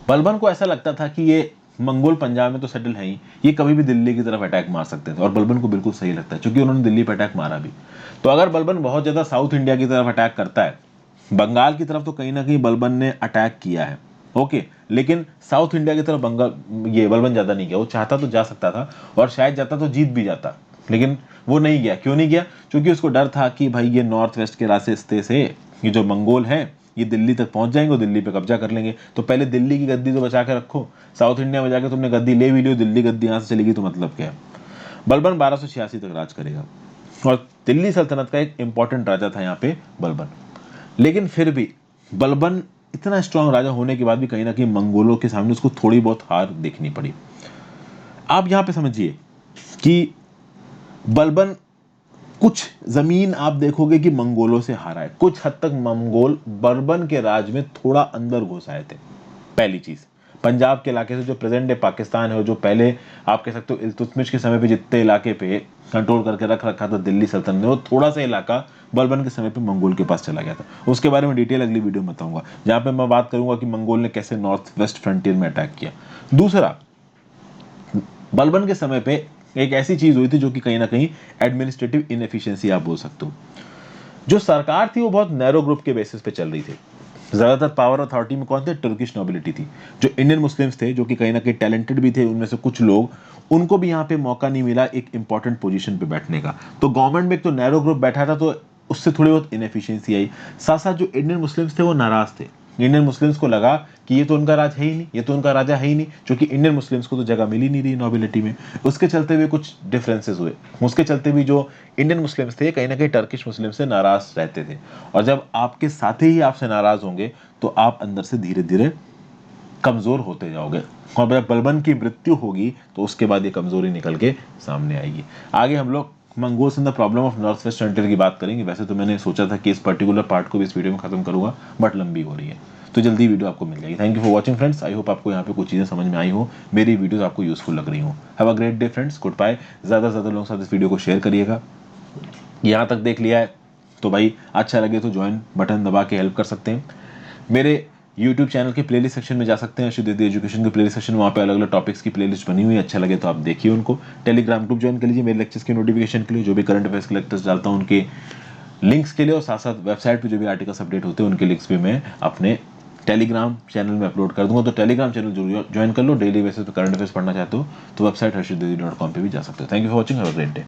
बलबन को ऐसा लगता था कि ये मंगोल पंजाब में तो सेटल है ही, ये कभी भी दिल्ली की तरफ अटैक मार सकते थे, और बलबन को बिल्कुल सही लगता है, क्योंकि उन्होंने दिल्ली पर अटैक मारा भी। तो अगर बलबन बहुत ज्यादा साउथ इंडिया की तरफ अटैक करता है, बंगाल की तरफ तो कहीं ना कहीं बलबन ने अटैक किया है, ओके, लेकिन साउथ इंडिया की तरफ बंगाल ये बलबन ज्यादा नहीं गया। वो चाहता तो जा सकता था, और शायद जाता तो जीत भी जाता, लेकिन वो नहीं गया। क्यों नहीं गया? क्योंकि उसको डर था कि भाई ये नॉर्थ वेस्ट के रास्ते से ये जो मंगोल हैं ये दिल्ली तक पहुंच जाएंगे और दिल्ली पे कब्जा कर लेंगे, तो पहले दिल्ली की गद्दी तो बचा के रखो। साउथ इंडिया में जाकर तुमने गद्दी ले भी लियो, दिल्ली गद्दी यहाँ से चलेगी तो मतलब क्या है। बलबन 1286 तक राज करेगा, और दिल्ली सल्तनत का एक इंपॉर्टेंट राजा था यहाँ पे बलबन। लेकिन फिर भी बलबन इतना स्ट्रांग राजा होने के बाद भी कहीं ना कहीं मंगोलों के सामने उसको थोड़ी बहुत हार देखनी पड़ी। आप यहां पे समझिए कि बलबन कुछ जमीन आप देखोगे कि मंगोलों से हारा है, कुछ हद तक मंगोल बलबन के राज में थोड़ा अंदर घुस आए थे। पहली चीज, पंजाब के इलाके से जो प्रेजेंट डे पाकिस्तान है, जो पहले आप कह सकते हो इल्तुतमिश के समय पे जितने इलाके पे कंट्रोल करके रख रखा था दिल्ली सल्तनत ने, वो थोड़ा सा इलाका बलबन के समय पे मंगोल के पास चला गया था। उसके बारे में डिटेल अगली वीडियो में बताऊंगा, जहां पे मैं बात करूंगा कि मंगोल ने कैसे नॉर्थ वेस्ट फ्रंटियर में अटैक किया। दूसरा, बलबन के समय पे एक ऐसी चीज हुई थी जो कि कहीं ना कहीं एडमिनिस्ट्रेटिव इनएफिशिएंसी आप बोल सकते हो। जो सरकार थी वो बहुत नैरो ग्रुप के बेसिस पे चल रही थी। ज्यादातर पावर अथॉरिटी में कौन थे? टर्किश नोबिलिटी थी। जो इंडियन मुस्लिम्स थे, जो कि कहीं ना कहीं टैलेंटेड भी थे, उनमें से कुछ लोग, उनको भी यहाँ पे मौका नहीं मिला एक इंपॉर्टेंट पोजीशन पे बैठने का। तो गवर्नमेंट में एक तो नैरो ग्रुप बैठा था, तो उससे थोड़ी बहुत इनएफिशिएंसी आई। साथ साथ जो इंडियन मुस्लिम्स थे वो नाराज थे। इंडियन मुस्लिम्स को लगा कि ये तो उनका राज है ही नहीं, ये तो उनका राजा है ही नहीं, क्योंकि इंडियन मुस्लिम्स को तो जगह मिल ही नहीं रही नोबिलिटी में। उसके चलते हुए कुछ डिफरेंसेस हुए। उसके चलते भी जो इंडियन मुस्लिम्स थे कहीं ना कहीं टर्किश मुस्लिम से नाराज रहते थे, और जब आपके साथी ही आपसे नाराज होंगे तो आप अंदर से धीरे धीरे कमजोर होते जाओगे, और जब बलबन की मृत्यु होगी तो उसके बाद ये कमजोरी निकल के सामने आएगी। आगे हम लोग Mongols in the problem of north west frontier की बात करेंगे। वैसे तो मैंने सोचा था कि इस पर्टिकुलर पार्ट को भी इस वीडियो में खत्म करूंगा, बट लंबी हो रही है, तो जल्दी वीडियो आपको मिल जाएगी। Thank you for watching friends. I hope आपको यहाँ पे कुछ चीज़ें समझ में आई हो, मेरी वीडियोस आपको यूजफुल लग रही हो। Have a great day friends, goodbye. ज़्यादा से ज़्यादा लोगों के साथ इस वीडियो को शेयर करिएगा। यहाँ तक देख लिया है तो भाई अच्छा लगे तो ज्वाइन बटन दबा के हेल्प कर सकते हैं। मेरे YouTube चैनल के प्लेलिस्ट सेक्शन में जा सकते हैं, अर्शद एजुकेशन के प्लेलिस्ट सेक्शन में, वहाँ पे अलग अलग टॉपिक्स की प्लेलिस्ट बनी हुई है, अच्छा लगे तो आप देखिए उनको। टेलीग्राम ग्रुप ज्वाइन कर लीजिए मेरे लेक्चर्स की नोटिफिकेशन के लिए, जो भी करंट अफेयर्स के लेक्चर्स डालता हूँ उनके लिंक्स के लिए, और साथ साथ वेबसाइट पे जो भी आर्टिकल्स अपडेट होते हैं उनके लिंक्स भी मैं अपने टेलीग्राम चैनल में अपलोड कर दूंगा। तो टेलीग्राम चैनल जरूर ज्वाइन कर लो। डेली बेसिस पे करंट अफेयर्स पढ़ना चाहते हो तो वेबसाइट harshitdwedi.com पे भी जा सकते हो। Thank you for watching, have a great day.